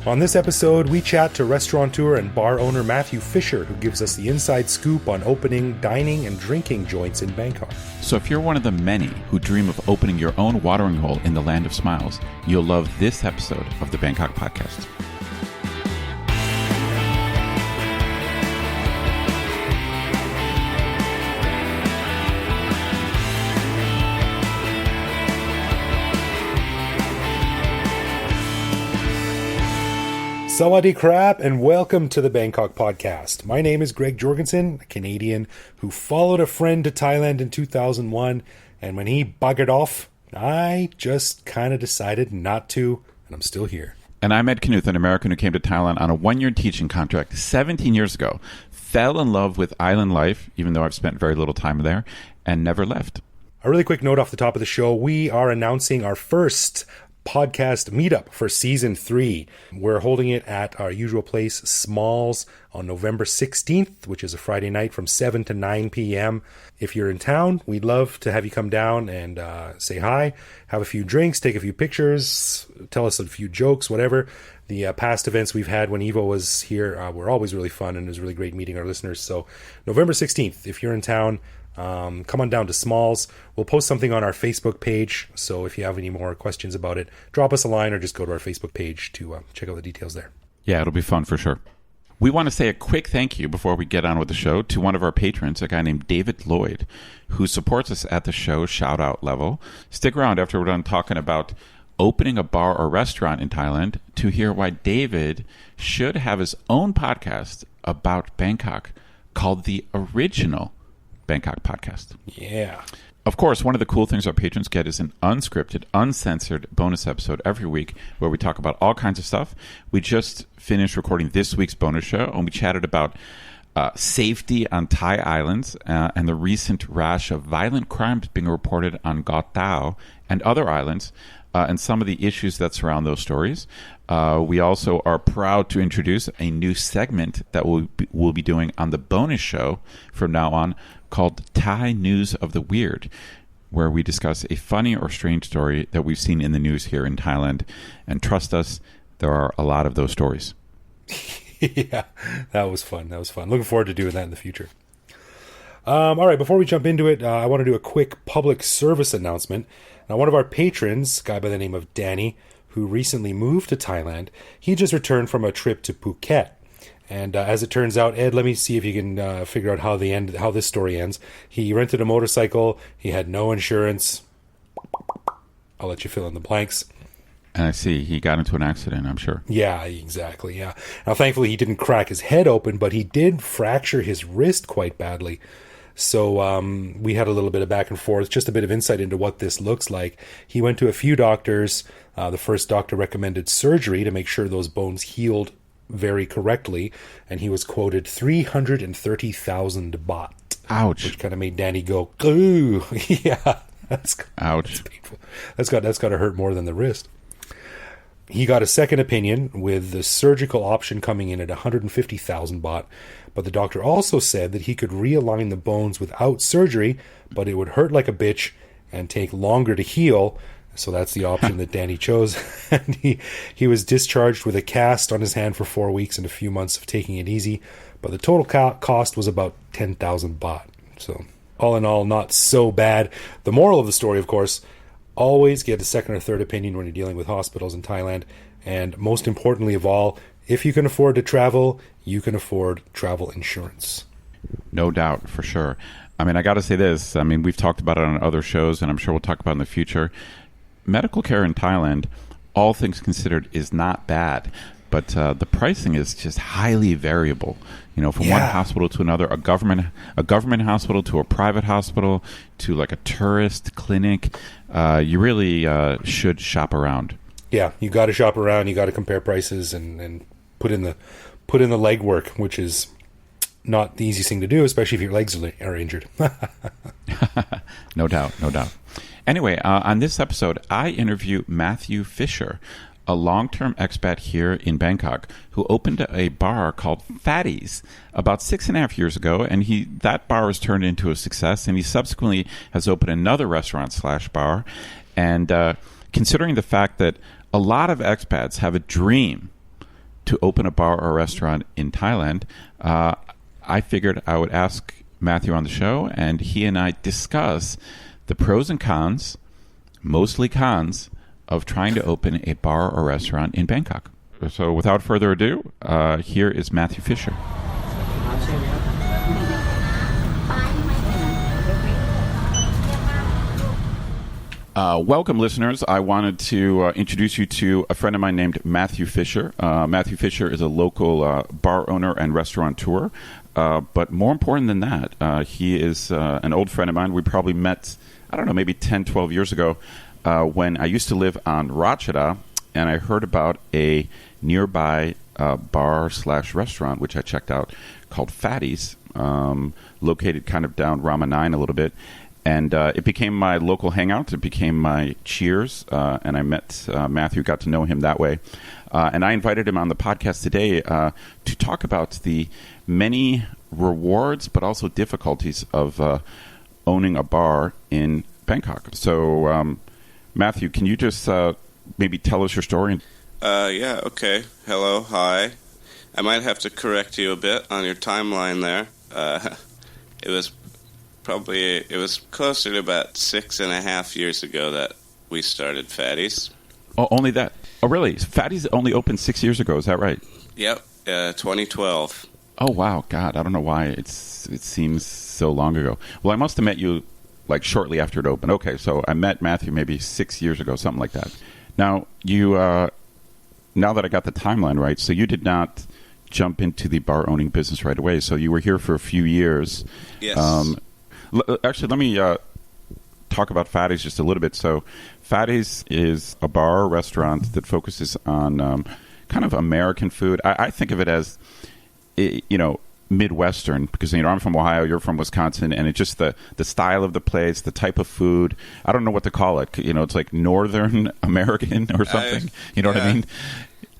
On this episode, we chat to restaurateur and bar owner Matthew Fischer, who gives us the inside scoop on opening, dining, and drinking joints in Bangkok. So if you're one of the many who dream of opening your own watering hole in the land of smiles, you'll love this episode of the Bangkok Podcast. Sawadee krap, and welcome to the Bangkok Podcast. My name is Greg Jorgensen, a Canadian who followed a friend to Thailand in 2001, and when he buggered off, I just kind of decided not to, and I'm still here. And I'm Ed Knuth, an American who came to Thailand on a one-year teaching contract 17 years ago, fell in love with island life, even though I've spent very little time there, and never left. A really quick note off the top of the show, we are announcing our first podcast meetup for season 3. We're holding it at our usual place, Smalls, on November 16th, which is a Friday night from 7 to 9 p.m. If you're in town, we'd love to have you come down and say hi, have a few drinks, take a few pictures, tell us a few jokes, whatever. The past events we've had when Evo was here were always really fun, and it was really great meeting our listeners. So November 16th, if you're in town, come on down to Smalls. We'll post something on our Facebook page, so if you have any more questions about it, drop us a line or just go to our Facebook page to check out the details there. Yeah, it'll be fun for sure. We want to say a quick thank you before we get on with the show to one of our patrons, a guy named David Lloyd, who supports us at the show shout-out level. Stick around after we're done talking about opening a bar or restaurant in Thailand to hear why David should have his own podcast about Bangkok called The Original Bangkok Podcast. Yeah. Of course, one of the cool things our patrons get is an unscripted, uncensored bonus episode every week where we talk about all kinds of stuff. We just finished recording this week's bonus show, and we chatted about safety on Thai islands and the recent rash of violent crimes being reported on Koh Tao and other islands, and some of the issues that surround those stories. We also are proud to introduce a new segment that we'll be doing on the bonus show from now on, called Thai News of the Weird, where we discuss a funny or strange story that we've seen in the news here in Thailand. And trust us, there are a lot of those stories. Yeah, that was fun. Looking forward to doing that in the future. All right, before we jump into it, I want to do a quick public service announcement. Now, one of our patrons, a guy by the name of Danny, who recently moved to Thailand, he just returned from a trip to Phuket. And as it turns out, Ed, let me see if you can figure out how this story ends. He rented a motorcycle. He had no insurance. I'll let you fill in the blanks. And I see he got into an accident, I'm sure. Yeah, exactly, yeah. Now, thankfully, he didn't crack his head open, but he did fracture his wrist quite badly. So we had a little bit of back and forth, just a bit of insight into what this looks like. He went to a few doctors. The first doctor recommended surgery to make sure those bones healed very correctly, and he was quoted 330,000 baht. Ouch. Which kind of made Danny go, ooh. Yeah. Ouch. That's painful. That's got to hurt more than the wrist. He got a second opinion with the surgical option coming in at 150,000 baht, but the doctor also said that he could realign the bones without surgery, but it would hurt like a bitch and take longer to heal. So that's the option that Danny chose. And he was discharged with a cast on his hand for 4 weeks and a few months of taking it easy. But the total cost was about 10,000 baht. So all in all, not so bad. The moral of the story, of course, always get a second or third opinion when you're dealing with hospitals in Thailand. And most importantly of all, if you can afford to travel, you can afford travel insurance. No doubt, for sure. I mean, I got to say this. I mean, we've talked about it on other shows, and I'm sure we'll talk about it in the future. Medical care in Thailand, all things considered, is not bad, but the pricing is just highly variable. You know, from one hospital to another, a government hospital to a private hospital to like a tourist clinic. You really should shop around. Yeah, you got to shop around. You got to compare prices and put in the legwork, which is not the easiest thing to do, especially if your legs are injured. No doubt. Anyway, on this episode, I interview Matthew Fischer, a long-term expat here in Bangkok who opened a bar called Fatty's about 6.5 years ago, and that bar has turned into a success, and he subsequently has opened another restaurant/bar, And considering the fact that a lot of expats have a dream to open a bar or restaurant in Thailand, I figured I would ask Matthew on the show, and he and I discuss the pros and cons, mostly cons, of trying to open a bar or restaurant in Bangkok. So without further ado, here is Matthew Fischer. Welcome, listeners. I wanted to introduce you to a friend of mine named Matthew Fischer. Matthew Fischer is a local bar owner and restaurateur. But more important than that, he is an old friend of mine. We probably met, I don't know, maybe 10, 12 years ago when I used to live on Ratchada, and I heard about a nearby bar/restaurant, which I checked out, called Fatty's, located kind of down Rama IX a little bit. And it became my local hangout. It became my cheers. And I met Matthew, got to know him that way. And I invited him on the podcast today to talk about the many rewards, but also difficulties of owning a bar in Bangkok. So, Matthew, can you just maybe tell us your story? Yeah, okay. Hello, hi. I might have to correct you a bit on your timeline there. It was closer to about 6.5 years ago that we started Fatty's. Oh, only that? Oh, really? Fatty's only opened 6 years ago, is that right? Yep, 2012. Oh, wow. God, I don't know why it seems so long ago. Well, I must have met you like shortly after it opened. Okay, so I met Matthew maybe 6 years ago, something like that. Now, you, now that I got the timeline right, so you did not jump into the bar owning business right away. So you were here for a few years. Yes. Actually, let me talk about Fatty's just a little bit. So Fatty's is a bar or restaurant that focuses on kind of American food. I think of it as, Midwestern, because, I'm from Ohio, you're from Wisconsin, and it's just the style of the place, the type of food. I don't know what to call it. It's like Northern American or something. You know what I mean?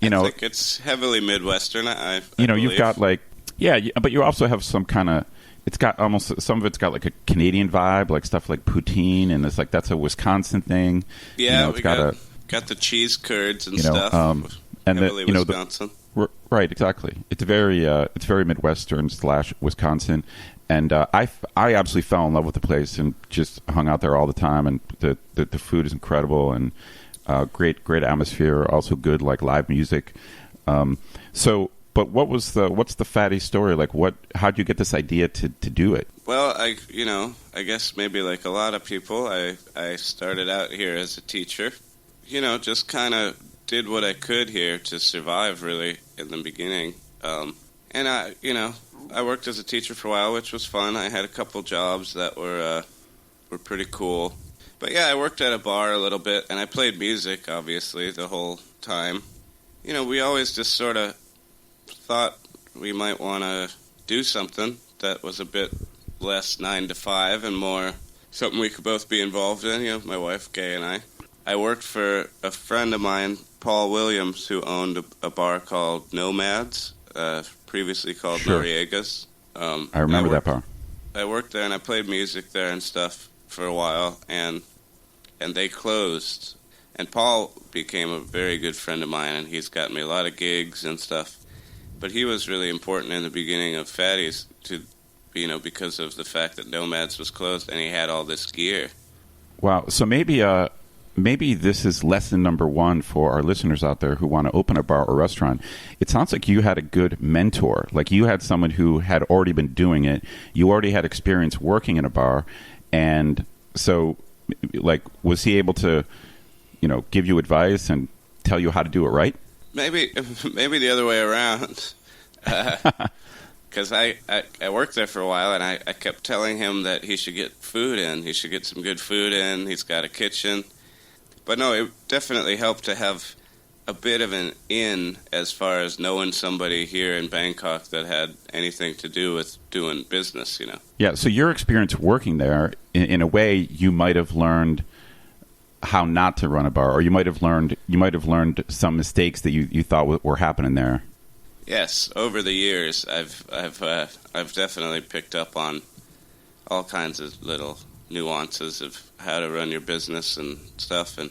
I think it's heavily Midwestern. I you've got but you also have some kind of, it's got almost, some of it's got like a Canadian vibe, like stuff like poutine, and it's like that's a Wisconsin thing. Yeah, it's got the cheese curds and stuff. And heavily Wisconsin. Right, exactly. It's very Midwestern / Wisconsin, and I absolutely fell in love with the place and just hung out there all the time. And the food is incredible and great atmosphere. Also good like live music. But what's the Fatty story? Like how'd you get this idea to do it? Well, I guess maybe like a lot of people, I started out here as a teacher. Just kind of did what I could here to survive really in the beginning. And I worked as a teacher for a while, which was fun. I had a couple jobs that were pretty cool. But yeah, I worked at a bar a little bit, and I played music, obviously, the whole time. We always just sort of thought we might want to do something that was a bit less 9 to 5 and more something we could both be involved in, my wife, Gay, and I. I worked for a friend of mine, Paul Williams, who owned a bar called Nomads, previously called Noriega's. I remember that bar. I worked there, and I played music there and stuff for a while, and they closed. And Paul became a very good friend of mine, and he's gotten me a lot of gigs and stuff. But he was really important in the beginning of Fatty's, because of the fact that Nomads was closed, and he had all this gear. Wow. So maybe this is lesson number 1 for our listeners out there who want to open a bar or restaurant. It sounds like you had a good mentor. Like you had someone who had already been doing it. You already had experience working in a bar. And so, like, was he able to, give you advice and tell you how to do it right? Maybe the other way around. Because I worked there for a while, and I kept telling him that he should get food in. He should get some good food in. He's got a kitchen. But no, it definitely helped to have a bit of an in as far as knowing somebody here in Bangkok that had anything to do with doing business, Yeah, so your experience working there, in a way, you might have learned how not to run a bar, or you might have learned some mistakes that you thought were happening there. Yes, over the years, I've definitely picked up on all kinds of little nuances of how to run your business and stuff. And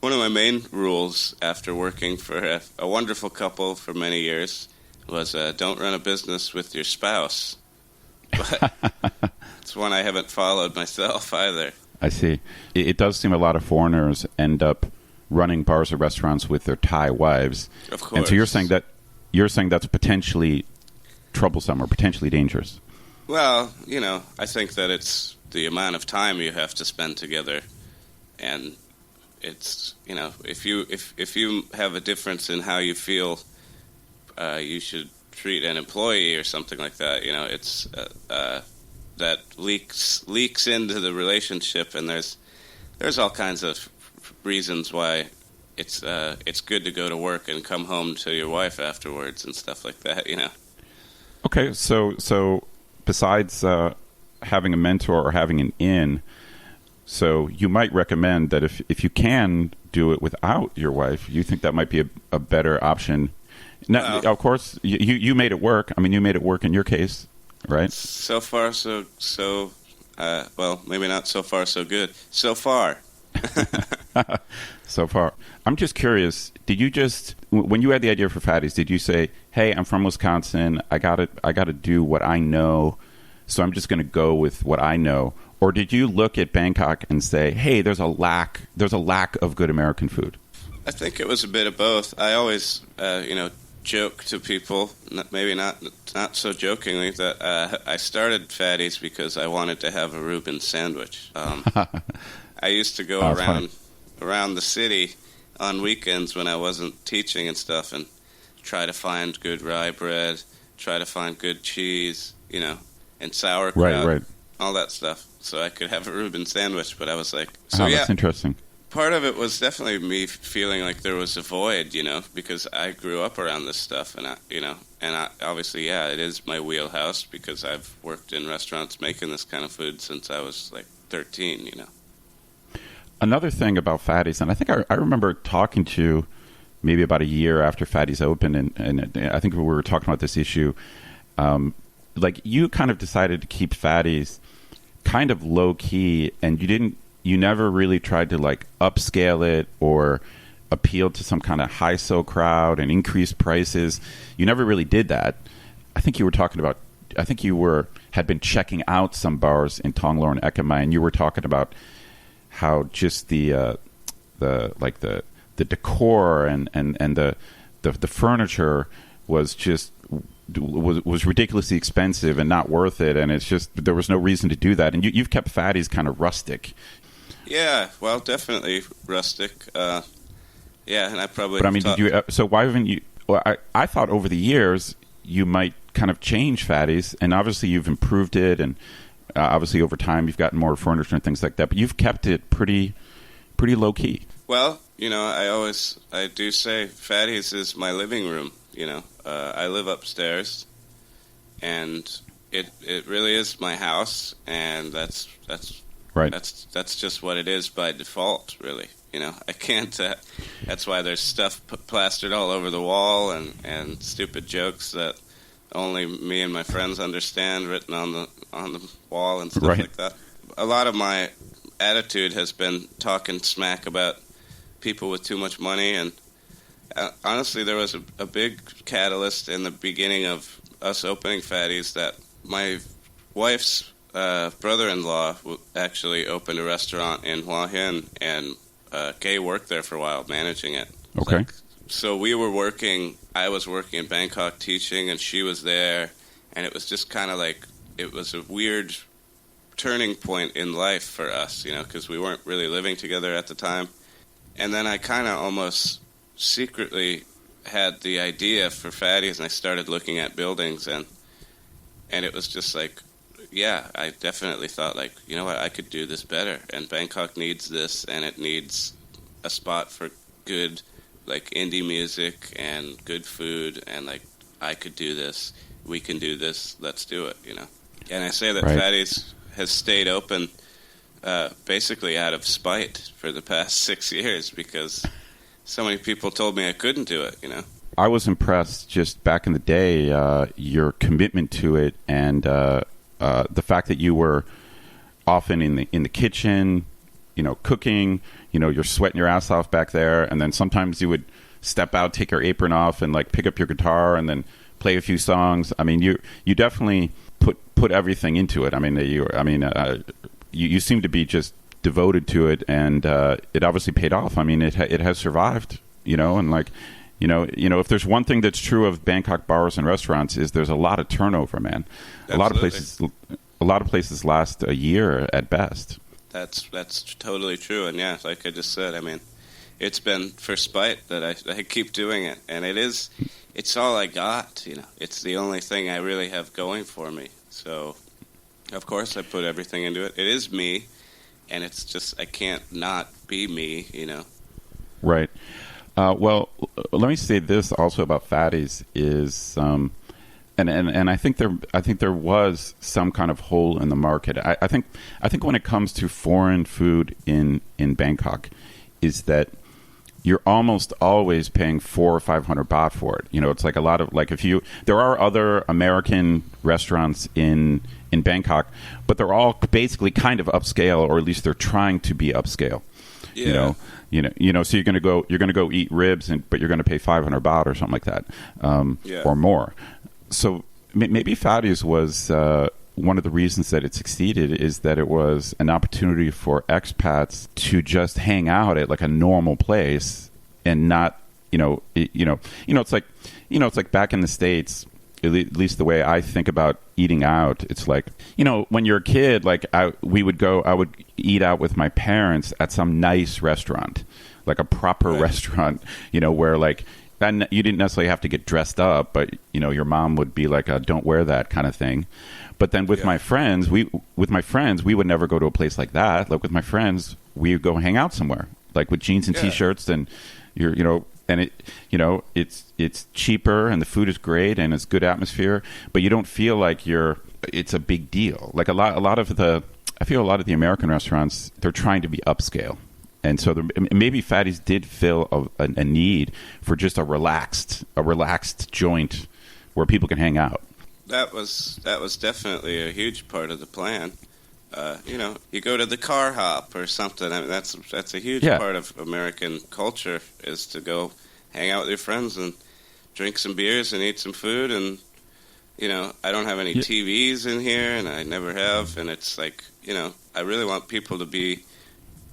one of my main rules after working for a wonderful couple for many years was don't run a business with your spouse. But it's one I haven't followed myself either. I see. It does seem a lot of foreigners end up running bars or restaurants with their Thai wives. Of course. And so you're saying that's potentially troublesome or potentially dangerous. Well, I think that it's the amount of time you have to spend together, and it's if you have a difference in how you feel, you should treat an employee or something like that. It's that leaks into the relationship, and there's all kinds of reasons why it's good to go to work and come home to your wife afterwards and stuff like that. Okay, so besides having a mentor or having an in, so you might recommend that if you can do it without your wife, you think that might be a better option. Now, of course, you made it work. I mean, you made it work in your case, right? So far, so well, maybe not so far, so good. So far. So far. I'm just curious, did you just, when you had the idea for Fatty's, did you say, hey, I'm from Wisconsin, I gotta do what I know, so I'm just going to go with what I know? Or did you look at Bangkok and say, hey, there's a lack of good American food? I think it was a bit of both. I always, joke to people, maybe not so jokingly, that I started Fatty's because I wanted to have a Reuben sandwich. I used to go around the city on weekends when I wasn't teaching and stuff, and try to find good rye bread, try to find good cheese, and sauerkraut, right, all that stuff, so I could have a Reuben sandwich. But I was like, that's interesting. Part of it was definitely me feeling like there was a void, because I grew up around this stuff, and I obviously, it is my wheelhouse because I've worked in restaurants making this kind of food since I was like 13, Another thing about Fatty's, and I think I remember talking to you maybe about a year after Fatty's opened, and I think we were talking about this issue. Like, you kind of decided to keep Fatty's kind of low key, and you never really tried to like upscale it or appeal to some kind of high-so crowd and increase prices. You never really did that. I think you had been checking out some bars in Tonglo and Ekkamai, and you were talking about how just the decor and the furniture was ridiculously expensive and not worth it, and it's just there was no reason to do that. And you've kept Fatty's kind of rustic. Yeah, well, definitely rustic. And I probably. But I mean, did you? So why haven't you? Well, I thought over the years you might kind of change Fatty's, and obviously you've improved it, and obviously over time you've gotten more furniture and things like that. But you've kept it pretty low key. Well, I do say Fatty's is my living room. I live upstairs, and it really is my house, and that's right. That's just what it is by default, really. I can't. That's why there's stuff plastered all over the wall and stupid jokes that only me and my friends understand written on the wall and stuff like that. A lot of my attitude has been talking smack about people with too much money, and honestly, there was a big catalyst in the beginning of us opening Fatty's that my wife's brother-in-law actually opened a restaurant in Hua Hin, and Kay worked there for a while, managing it. Okay. So I was working in Bangkok teaching, and she was there, and it was just kind of like, it was a weird turning point in life for us, because we weren't really living together at the time. And then I kind of almost secretly had the idea for Fatty's, and I started looking at buildings, and it was just like, I definitely thought, like, you know what, I could do this better, and Bangkok needs this, and it needs a spot for good, like, indie music and good food, and, like, I could do this, we can do this, let's do it, And I say that Fatty's has stayed open basically out of spite for the past 6 years, because so many people told me I couldn't do it, I was impressed just back in the day, your commitment to it, and the fact that you were often in the kitchen, cooking. You're sweating your ass off back there, and then sometimes you would step out, take your apron off, and like pick up your guitar and then play a few songs. I mean, you definitely put everything into it. I mean, you seem to be just devoted to it, and it obviously paid off. I mean, it has survived. And like, if there's one thing that's true of Bangkok bars and restaurants is there's a lot of turnover, man. Absolutely. A lot of places last a year at best. That's totally true. And yeah, like I just said, I mean, it's been for spite that I keep doing it, and it's all I got. It's the only thing I really have going for me. So, of course, I put everything into it. It is me, and it's just I can't not be me. Right. Well, let me say this also about Fatties is, and I think there was some kind of hole in the market. I think when it comes to foreign food in Bangkok, is that you're almost always paying 400 or 500 baht for it. It's like a lot of like there are other American restaurants in Bangkok, but they're all basically kind of upscale, or at least they're trying to be upscale. Yeah. So you're gonna go eat ribs, but you're gonna pay 500 baht or something like that, or more. So maybe Fatties was one of the reasons that it succeeded is that it was an opportunity for expats to just hang out at like a normal place and not, it's like back in the States. At least the way I think about eating out, it's like, when you're a kid, like I would eat out with my parents at some nice restaurant, like a proper restaurant, where like, and you didn't necessarily have to get dressed up, but your mom would be like, "Don't wear that" kind of thing. But then with my friends, we would never go to a place like that. Like with my friends, we would go hang out somewhere, like with jeans and t-shirts, and and it's cheaper and the food is great and it's good atmosphere, but you don't feel like it's a big deal. Like I feel a lot of the American restaurants, they're trying to be upscale. And so maybe Fatties did fill a need for just a relaxed joint where people can hang out. That was definitely a huge part of the plan. You go to the car hop or something. I mean, that's a huge part of American culture, is to go hang out with your friends and drink some beers and eat some food. And I don't have any TVs in here, and I never have. And it's like, I really want people to be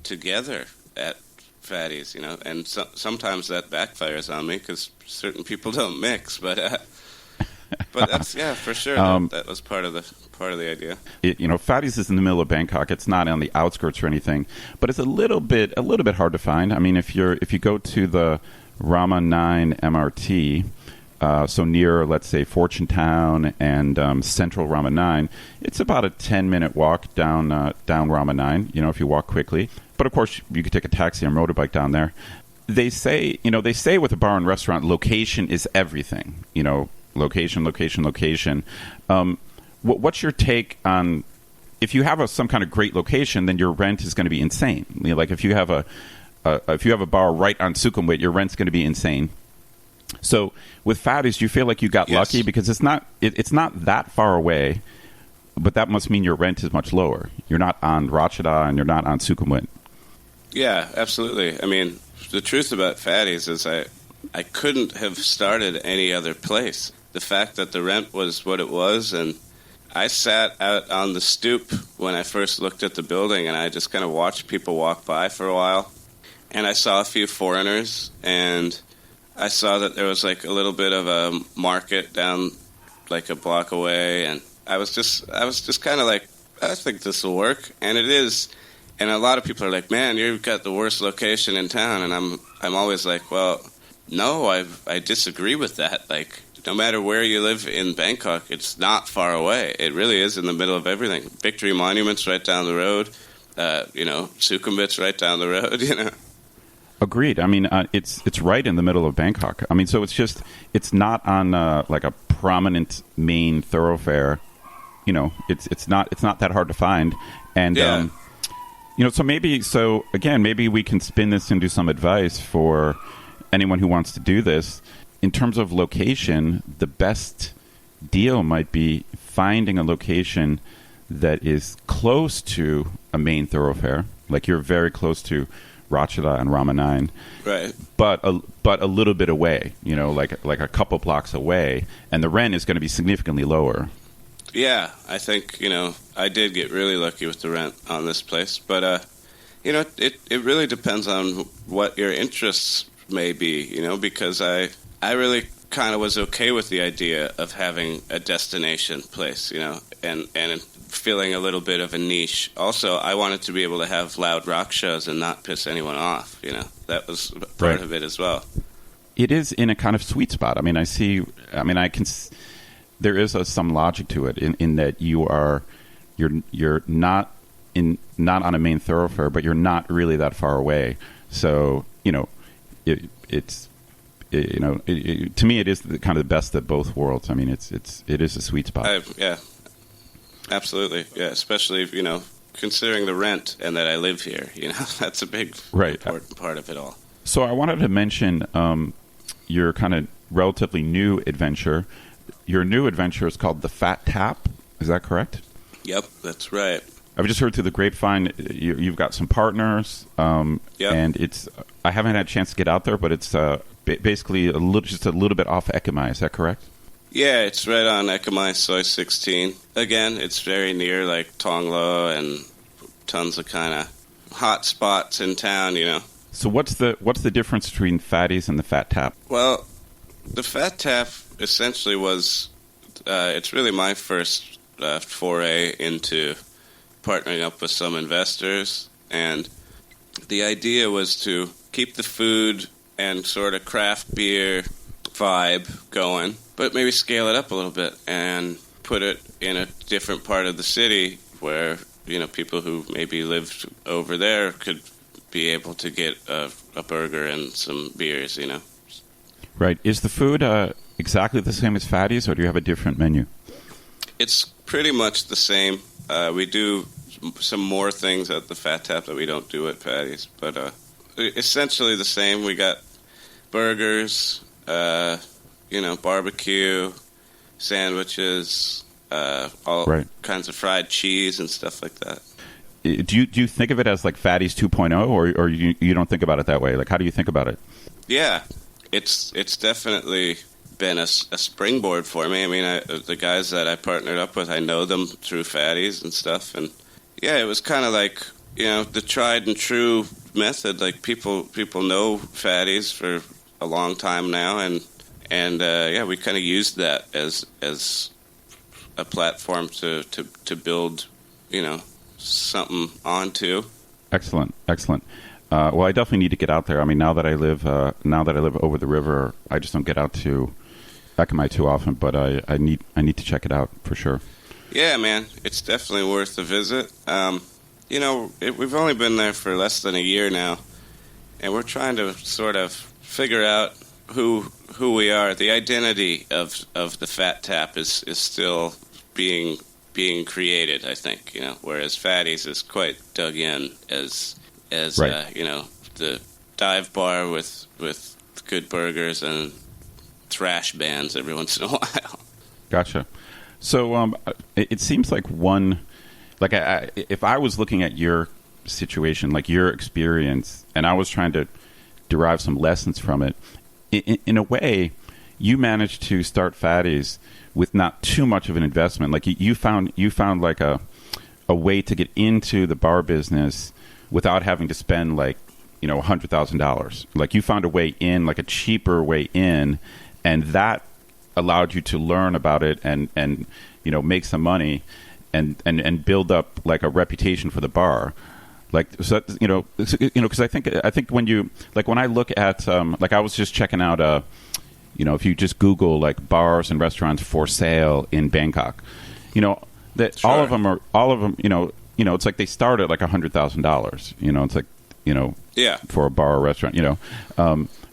together at Fatties, and sometimes that backfires on me because certain people don't mix, but that's for sure. That was part of the idea. Fatties is in the middle of Bangkok. It's not on the outskirts or anything, but it's a little bit hard to find. I mean, if you go to the Rama IX MRT, so near, let's say, Fortune Town and Central Rama IX, it's about a 10-minute walk down Rama IX. If you walk quickly. But of course, you could take a taxi or motorbike down there. They say with a bar and restaurant, location is everything. Location. What's your take on if you have some kind of great location, then your rent is going to be insane. Like if you have a bar right on Sukhumvit, your rent's going to be insane. So with Fatties, do you feel like you got lucky because it's not that far away, but that must mean your rent is much lower. You're not on Ratchada and you're not on Sukhumvit. Yeah, absolutely. I mean, the truth about Fatties is I couldn't have started any other place. The fact that the rent was what it was, and I sat out on the stoop when I first looked at the building, and I just kind of watched people walk by for a while. And I saw a few foreigners, and I saw that there was like a little bit of a market down like a block away, and I was just kind of like, I think this will work, and it is. And a lot of people are like, "Man, you've got the worst location in town," and I'm always like, "Well, no, I disagree with that. Like, no matter where you live in Bangkok, it's not far away. It really is in the middle of everything. Victory Monument's right down the road. Sukhumvit's right down the road. Agreed. I mean, it's right in the middle of Bangkok. I mean, so it's not on like a prominent main thoroughfare. It's not that hard to find, and so maybe we can spin this into some advice for anyone who wants to do this. In terms of location, the best deal might be finding a location that is close to a main thoroughfare, like you're very close to Ratchada and Rama IX, Right. but a little bit away, like a couple blocks away, and the rent is going to be significantly lower. Yeah, I think, I did get really lucky with the rent on this place. But, it really depends on what your interests may be, because I really kind of was okay with the idea of having a destination place, and feeling a little bit of a niche. Also, I wanted to be able to have loud rock shows and not piss anyone off, That was part of it as well. It is in a kind of sweet spot. I mean, there is some logic to it in that you're not on a main thoroughfare, but you're not really that far away. So, to me, it is kind of the best of both worlds. I mean, it is a sweet spot. Yeah, absolutely. Yeah, especially, considering the rent and that I live here, that's a big, important part of it all. So I wanted to mention your kind of relatively new adventure. Your new adventure is called the Fat Tap. Is that correct? Yep, that's right. I've just heard through the grapevine you've got some partners, and I haven't had a chance to get out there, but it's basically just a little bit off Ekkamai. Is that correct? Yeah, it's right on Ekkamai, Soy 16. Again, it's very near like Tonglo and tons of kind of hot spots in town, So what's the difference between Fatties and the Fat Tap? Well, the Fat Tap essentially was it's really my first foray into partnering up with some investors, and the idea was to keep the food and sort of craft beer vibe going, but maybe scale it up a little bit and put it in a different part of the city where, people who maybe lived over there could be able to get a burger and some beers, Right. Is the food exactly the same as Fatties, or do you have a different menu? It's pretty much the same. We do some more things at the Fat Tap that we don't do at Fatties, but essentially the same. We got burgers, barbecue, sandwiches, all kinds of fried cheese and stuff like that. Do you think of it as like Fatties 2.0, or you don't think about it that way? Like, how do you think about it? Yeah, it's definitely been a springboard for me. I mean, the guys that I partnered up with, I know them through Fatties and stuff, and yeah, it was kind of like the tried and true method. Like people know Fatties for a long time now, and we kind of used that as a platform to build something onto. Excellent. Well, I definitely need to get out there. I mean, now that I live over the river, I just don't get out to Ekkamai too often. But I need to check it out for sure. Yeah, man, it's definitely worth a visit. We've only been there for less than a year now, and we're trying to sort of figure out who we are. The identity of the Fat Tap is still being created, I think. Whereas Fatties is quite dug in as the dive bar with good burgers and thrash bands every once in a while. Gotcha. So it seems like if I was looking at your situation, like your experience, and I was trying to derive some lessons from it, in a way, you managed to start Fatties with not too much of an investment. Like you found like a way to get into the bar business without having to spend like $100,000. Like you found a way in, like a cheaper way in, and that allowed you to learn about it and make some money and build up like a reputation for the bar. Like, so, because I think when I look at like I was just checking out if you just Google like bars and restaurants for sale in Bangkok, that sure. all of them it's like they start at like $100,000. It's like for a bar or restaurant.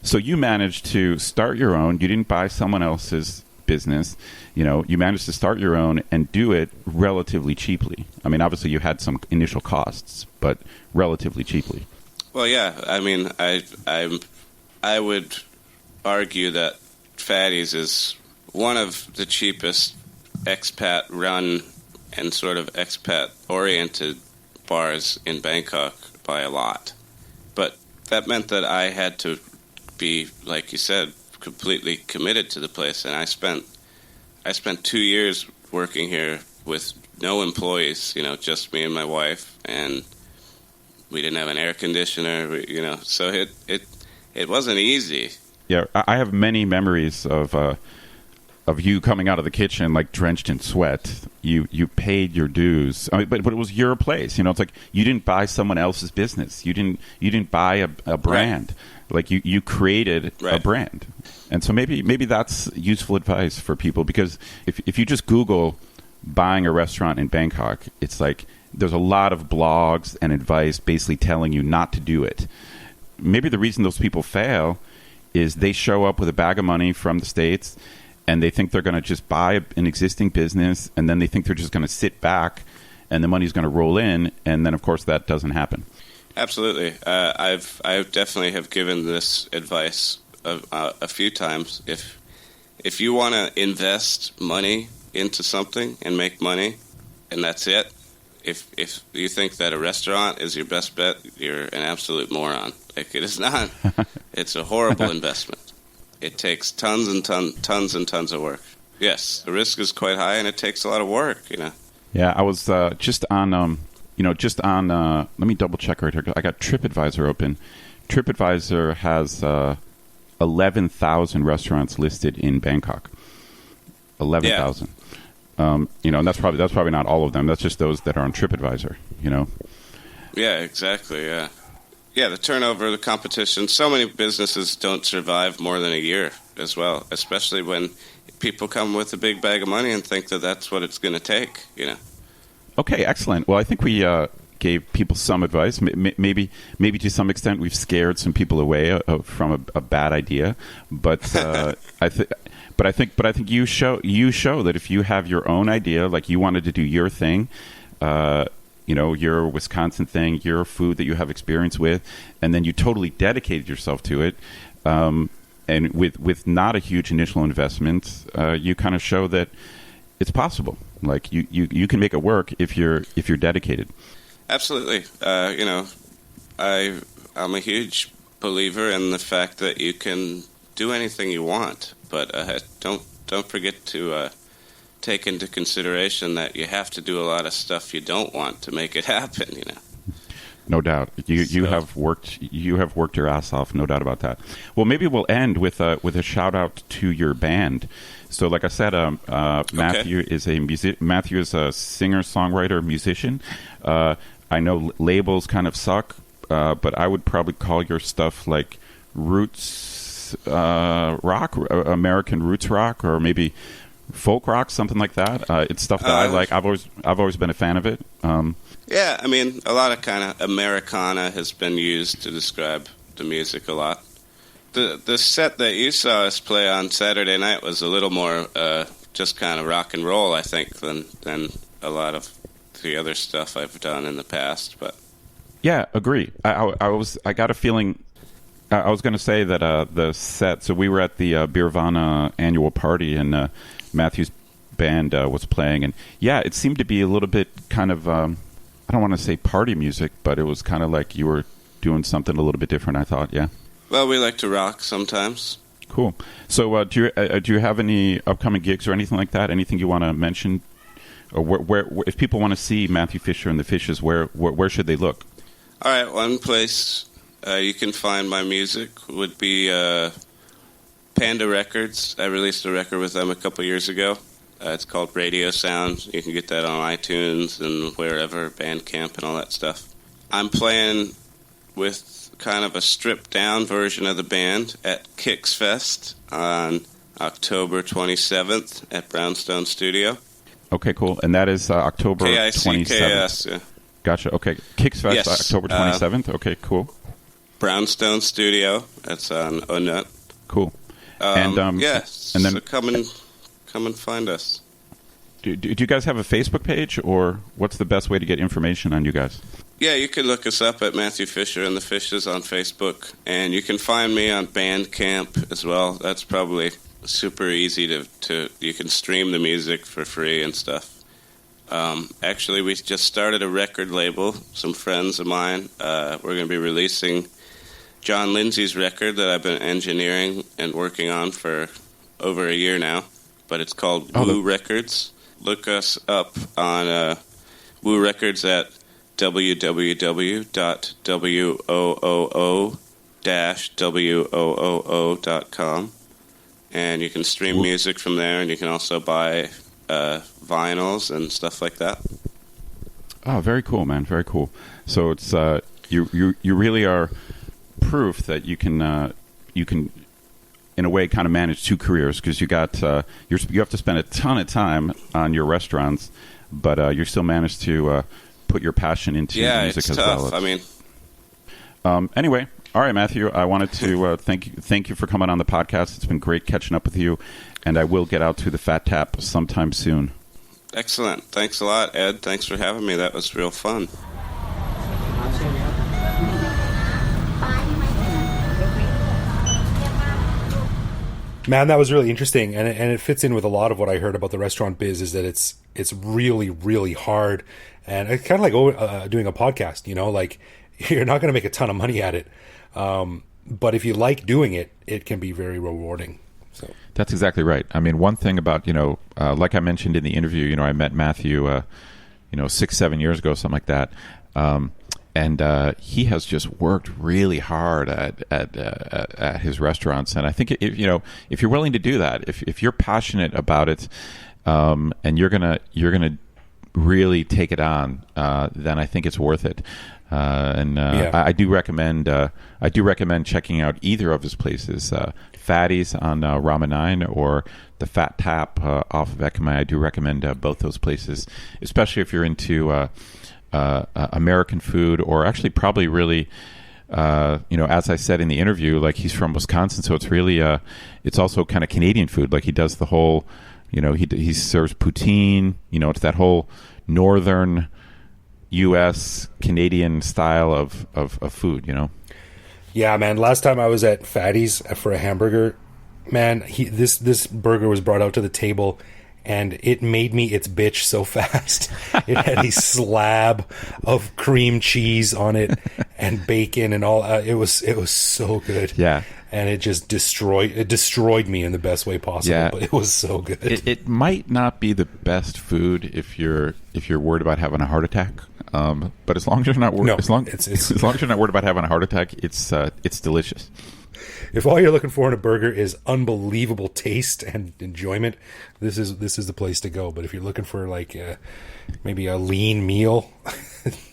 So you managed to start your own. You didn't buy someone else's business. You managed to start your own and do it relatively cheaply. I mean, obviously you had some initial costs, but relatively cheaply. Well, yeah. I mean, I would argue that Fatties is one of the cheapest expat run and sort of expat-oriented bars in Bangkok by a lot. But that meant that I had to be, like you said, completely committed to the place. And I spent 2 years working here with no employees, just me and my wife, and we didn't have an air conditioner, so it wasn't easy. Yeah, I have many memories of you coming out of the kitchen like drenched in sweat. You paid your dues, but it was your place. It's like you didn't buy someone else's business. You didn't buy a brand. Right. Like you created a brand, and so maybe that's useful advice for people, because if you just Google buying a restaurant in Bangkok, it's like there's a lot of blogs and advice basically telling you not to do it. Maybe the reason those people fail is they show up with a bag of money from the States, and they think they're going to just buy an existing business, and then they think they're just going to sit back and the money's going to roll in, and then of course that doesn't happen. Absolutely. I definitely have given this advice a few times. If you want to invest money into something and make money, and that's it, if you think that a restaurant is your best bet, you're an absolute moron. Like, it is not. It's a horrible investment. It takes tons and tons of work. Yes, the risk is quite high, and it takes a lot of work. Yeah, I was just on. Let me double check right here. I got TripAdvisor open. TripAdvisor has 11,000 restaurants listed in Bangkok. 11,000. And that's probably not all of them. That's just those that are on TripAdvisor. Yeah, exactly. Yeah. Yeah, the turnover, the competition. So many businesses don't survive more than a year as well, especially when people come with a big bag of money and think that that's what it's going to take, Okay, excellent. Well, I think we gave people some advice. Maybe to some extent we've scared some people away from a bad idea. But I think you show that if you have your own idea, like you wanted to do your thing, your Wisconsin thing, your food that you have experience with, and then you totally dedicated yourself to it, and with not a huge initial investment, you kind of show that it's possible. Like you can make it work if you're dedicated. Absolutely. I'm a huge believer in the fact that you can do anything you want, but don't forget to take into consideration that you have to do a lot of stuff you don't want to make it happen. No doubt. You have worked your ass off. No doubt about that. Well, maybe we'll end with a shout out to your band. So, like I said, Matthew is Matthew is a singer, songwriter, musician. I know labels kind of suck, but I would probably call your stuff like roots rock, American roots rock, or maybe folk rock, something like that. It's stuff that I like. I've always been a fan of it. Yeah, I mean, a lot of kind of Americana has been used to describe the music a lot. The set that you saw us play on Saturday night was a little more just kind of rock and roll, I think, than a lot of the other stuff I've done in the past. But yeah, agree. I got a feeling. I was going to say that the set. So we were at the Birvana annual party, and Matthew's band was playing, and yeah, it seemed to be a little bit kind of. I don't want to say party music, but it was kind of like you were doing something a little bit different, I thought. Yeah. Well, we like to rock sometimes. Cool. So, do you have any upcoming gigs or anything like that? Anything you want to mention? Or where if people want to see Matthew Fischer and the Fishes, where should they look? All right, one place you can find my music would be Panda Records. I released a record with them a couple years ago. It's called Radio Sound. You can get that on iTunes and wherever, Bandcamp and all that stuff. I'm playing with kind of a stripped-down version of the band at Kicks Fest on October 27th at Brownstone Studio. Okay, cool. And that is October 27th. KICKS, yeah. Gotcha. Okay. Kicks Fest, yes. October 27th. Okay, cool. Brownstone Studio. That's on Onut. Cool. Yes. And then so come and find us. Do you guys have a Facebook page, or what's the best way to get information on you guys? Yeah, you can look us up at Matthew Fischer and the Fishes on Facebook, and you can find me on Bandcamp as well. That's probably super easy to you can stream the music for free and stuff. Actually, we just started a record label, some friends of mine. We're going to be releasing John Lindsay's record that I've been engineering and working on for over a year now, but it's called Woo Records. Look us up on Woo Records at www.wooo-woo.com, and you can stream music from there, and you can also buy vinyls and stuff like that. Oh, very cool, man. Very cool. So it's you really are proof that you can in a way kind of manage two careers, because you have to spend a ton of time on your restaurants, but you still manage to put your passion into music it's as tough. well. I mean, anyway, all right, Matthew, I wanted to thank you for coming on the podcast. It's been great catching up with you, and I will get out to the Fat Tap sometime soon. Excellent. Thanks a lot, Ed. Thanks for having me. That was real fun. Man, that was really interesting, and it fits in with a lot of what I heard about the restaurant biz. Is that it's really, really hard, and it's kind of like doing a podcast. You know, like you're not going to make a ton of money at it, but if you like doing it, it can be very rewarding. So that's exactly right. I mean, one thing about like I mentioned in the interview, I met Matthew, 6-7 years ago, something like that. And he has just worked really hard at his restaurants. And I think if you're willing to do that, if you're passionate about it, and you're gonna really take it on, then I think it's worth it. I do recommend checking out either of his places, Fatty's on Rama IX or the Fat Tap off of Ekkamai. I do recommend both those places, especially if you're into American food, or actually probably really, as I said in the interview, like he's from Wisconsin, so it's really, it's also kind of Canadian food. Like he does the whole, he serves poutine, it's that whole northern U.S. Canadian style of food, Yeah, man. Last time I was at Fatty's for a hamburger, man, this burger was brought out to the table, and it made me its bitch so fast. It had a slab of cream cheese on it and bacon and all. It was so good. Yeah, and it just destroyed me in the best way possible. Yeah. But it was so good. It might not be the best food if you're worried about having a heart attack. But as long as you're not worried, as long as you're not worried about having a heart attack, it's delicious. If all you're looking for in a burger is unbelievable taste and enjoyment, this is the place to go. But if you're looking for like maybe a lean meal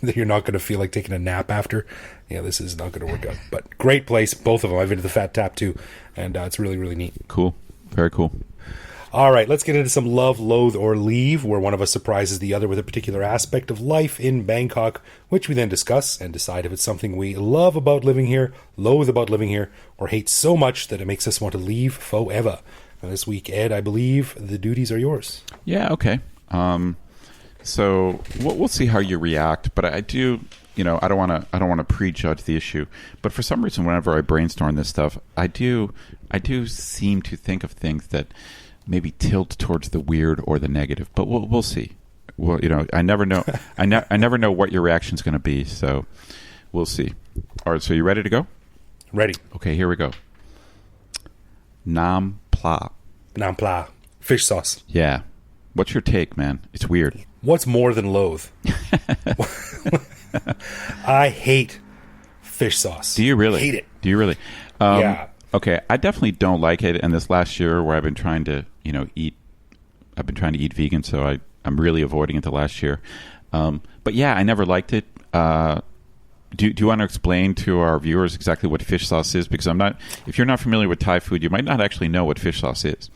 that you're not going to feel like taking a nap after, this is not going to work out. But great place, both of them. I've been to the Fat Tap too, and it's really, really neat. Cool, very cool. All right, let's get into some love, loathe, or leave, where one of us surprises the other with a particular aspect of life in Bangkok, which we then discuss and decide if it's something we love about living here, loathe about living here, or hate so much that it makes us want to leave forever. And this week, Ed, I believe the duties are yours. Yeah, okay. So we'll see how you react, but I do, I don't want to prejudge the issue. But for some reason, whenever I brainstorm this stuff, I do seem to think of things that maybe tilt towards the weird or the negative, but we'll see. Well, I never know. I never know what your reaction's going to be, so we'll see. All right, so you ready to go? Ready. Okay, here we go. Nam pla. Nam pla. Fish sauce. Yeah. What's your take, man? It's weird. What's more than loathe? I hate fish sauce. Do you really? Hate it. Do you really? Yeah. Okay, I definitely don't like it. And this last year, where I've been trying to, eat vegan, so I'm really avoiding it the last year. But yeah, I never liked it. Do you want to explain to our viewers exactly what fish sauce is? Because if you're not familiar with Thai food, you might not actually know what fish sauce is.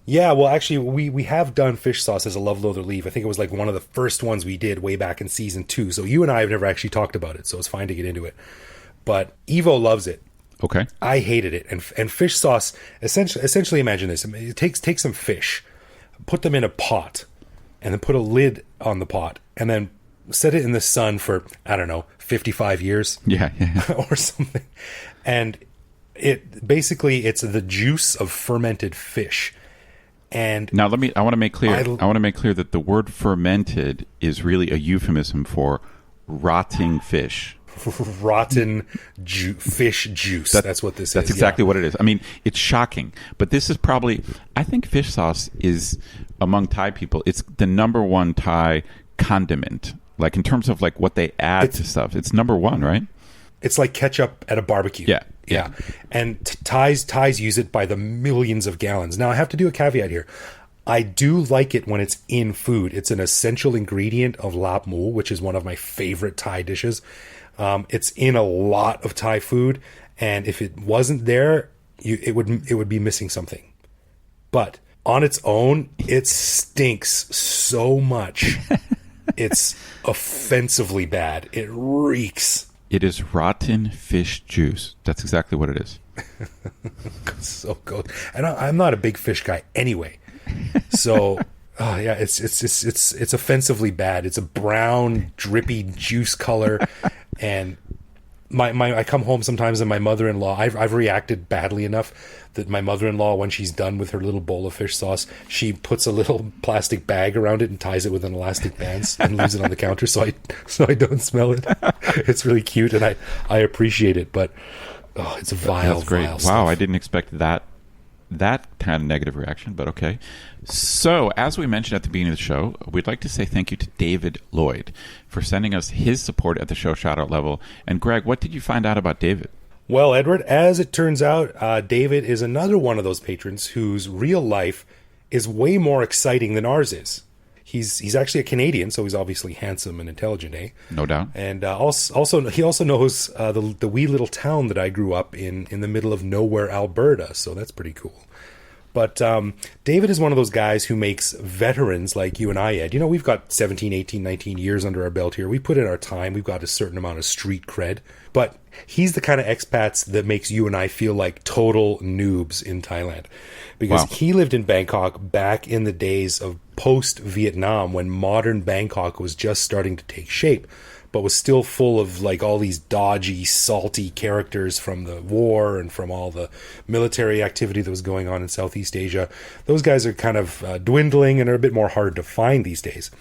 Yeah, well, actually, we have done fish sauce as a love, loathe, or leave. I think it was like one of the first ones we did way back in season 2. So you and I have never actually talked about it, so it's fine to get into it. But Evo loves it. Okay. I hated it. And fish sauce, essentially imagine this. Take some fish, put them in a pot, and then put a lid on the pot, and then set it in the sun for, 55 years. Yeah. or something. And it's the juice of fermented fish. And now I want to make clear that the word fermented is really a euphemism for rotting fish. Rotten fish juice. That's what this is. That's exactly what it is. I mean, it's shocking, but this is probably, I think fish sauce is, among Thai people, it's the number one Thai condiment. Like in terms of like what they add to stuff, it's number one, right? It's like ketchup at a barbecue. Yeah. And Thais use it by the millions of gallons. Now, I have to do a caveat here. I do like it when it's in food. It's an essential ingredient of lap mu, which is one of my favorite Thai dishes. It's in a lot of Thai food, and if it wasn't there, it would be missing something. But on its own, it stinks so much. It's offensively bad. It reeks. It is rotten fish juice. That's exactly what it is. So good. And I'm not a big fish guy anyway. So, yeah, it's offensively bad. It's a brown, drippy juice color. And I come home sometimes and my mother-in-law, I've reacted badly enough that my mother-in-law, when she's done with her little bowl of fish sauce, she puts a little plastic bag around it and ties it with an elastic band and leaves it on the counter so I don't smell it. It's really cute and I appreciate it, but it's a vile, That's great. vile Wow, stuff. I didn't expect that kind of negative reaction, but okay. So, as we mentioned at the beginning of the show, we'd like to say thank you to David Lloyd for sending us his support at the show shoutout level. And Greg, what did you find out about David? Well, Edward, as it turns out, David is another one of those patrons whose real life is way more exciting than ours is. He's actually a Canadian, so he's obviously handsome and intelligent, eh? No doubt. And he also knows the wee little town that I grew up in the middle of nowhere, Alberta. So that's pretty cool. But David is one of those guys who makes veterans like you and I, Ed. You know, we've got 17, 18, 19 years under our belt here. We put in our time. We've got a certain amount of street cred. But he's the kind of expats that makes you and I feel like total noobs in Thailand. Because he lived in Bangkok back in the days of post-Vietnam when modern Bangkok was just starting to take shape, but was still full of like all these dodgy, salty characters from the war and from all the military activity that was going on in Southeast Asia. Those guys are kind of dwindling and are a bit more hard to find these days.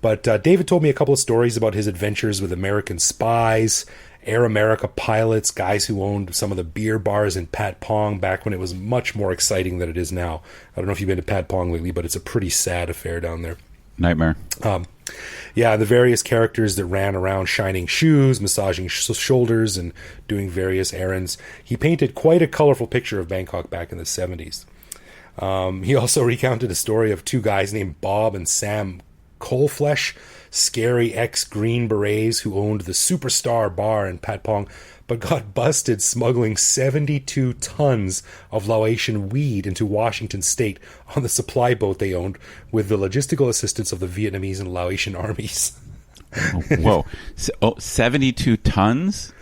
But David told me a couple of stories about his adventures with American spies, Air America pilots, guys who owned some of the beer bars in Pat Pong back when it was much more exciting than it is now. I don't know if you've been to Pat Pong lately, but it's a pretty sad affair down there. Nightmare. Yeah, the various characters that ran around shining shoes, massaging shoulders, and doing various errands. He painted quite a colorful picture of Bangkok back in the 70s. He also recounted a story of two guys named Bob and Sam Coalflesh, scary ex-Green Berets who owned the Superstar bar in Patpong, but got busted smuggling 72 tons of Laotian weed into Washington state on the supply boat they owned with the logistical assistance of the Vietnamese and Laotian armies. Whoa. 72 tons?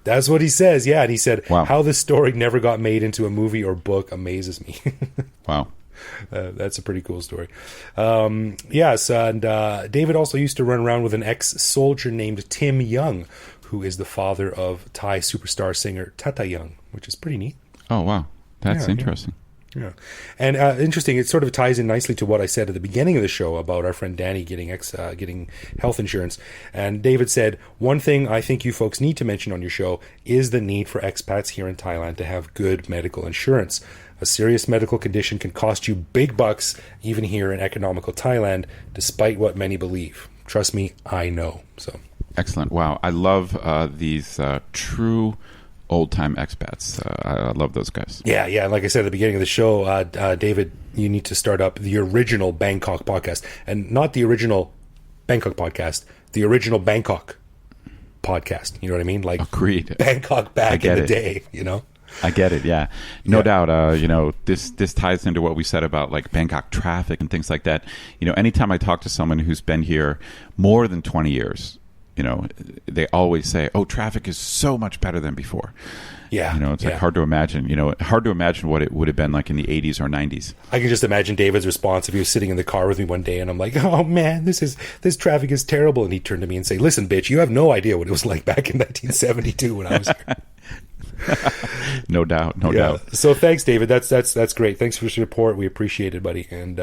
That's what he says, yeah. And he said, wow. How this story never got made into a movie or book amazes me. Wow. That's a pretty cool story. Yes, and David also used to run around with an ex-soldier named Tim Young, who is the father of Thai superstar singer Tata Young, which is pretty neat. Oh, wow. That's interesting. Yeah. And interesting, it sort of ties in nicely to what I said at the beginning of the show about our friend Danny getting health insurance. And David said, one thing I think you folks need to mention on your show is the need for expats here in Thailand to have good medical insurance. A serious medical condition can cost you big bucks, even here in economical Thailand, despite what many believe. Trust me, I know. So excellent. Wow. I love these true old-time expats. I love those guys. Yeah. Like I said at the beginning of the show, David, you need to start up the original Bangkok podcast. And not the original Bangkok podcast, the original Bangkok podcast. You know what I mean? Like Agreed. Bangkok back in the day, you know? I get it, yeah. No doubt, this ties into what we said about like Bangkok traffic and things like that. You know, anytime I talk to someone who's been here more than 20 years, you know, they always say, oh, traffic is so much better than before. Yeah. You know, it's like hard to imagine, what it would have been like in the 80s or 90s. I can just imagine David's response if he was sitting in the car with me one day and I'm like, oh man, this traffic is terrible. And he'd turn to me and say, listen, bitch, you have no idea what it was like back in 1972 when I was here. No doubt. No doubt. So thanks, David. That's great. Thanks for your support. We appreciate it, buddy. And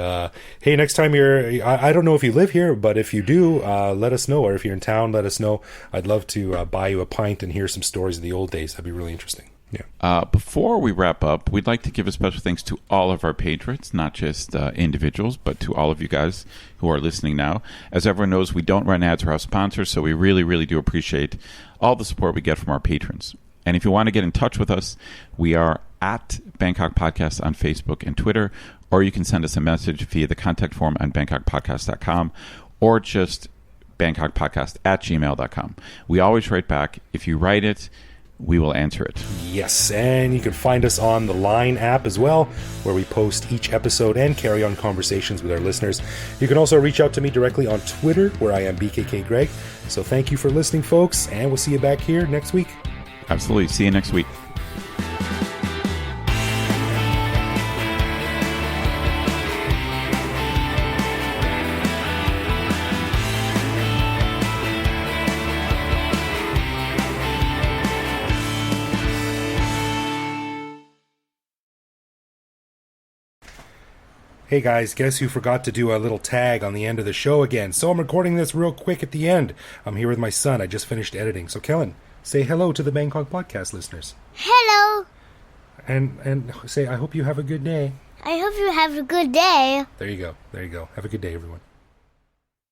hey, next time I don't know if you live here, but if you do, let us know. Or if you're in town, let us know. I'd love to buy you a pint and hear some stories of the old days. That'd be really interesting. Yeah. Before we wrap up, we'd like to give a special thanks to all of our patrons, not just individuals, but to all of you guys who are listening now. As everyone knows, we don't run ads or have sponsors, so we really, really do appreciate all the support we get from our patrons. And if you want to get in touch with us, we are at Bangkok Podcast on Facebook and Twitter, or you can send us a message via the contact form on bangkokpodcast.com, or just bangkokpodcast@gmail.com. We always write back. If you write it, we will answer it. Yes, and you can find us on the Line app as well, where we post each episode and carry on conversations with our listeners. You can also reach out to me directly on Twitter, where I am BKK Greg. So thank you for listening, folks, and we'll see you back here next week. Absolutely. See you next week. Hey guys, guess who forgot to do a little tag on the end of the show again? So I'm recording this real quick at the end. I'm here with my son. I just finished editing. So Kellen, say hello to the Bangkok Podcast listeners. Hello. And say, I hope you have a good day. I hope you have a good day. There you go. Have a good day, everyone.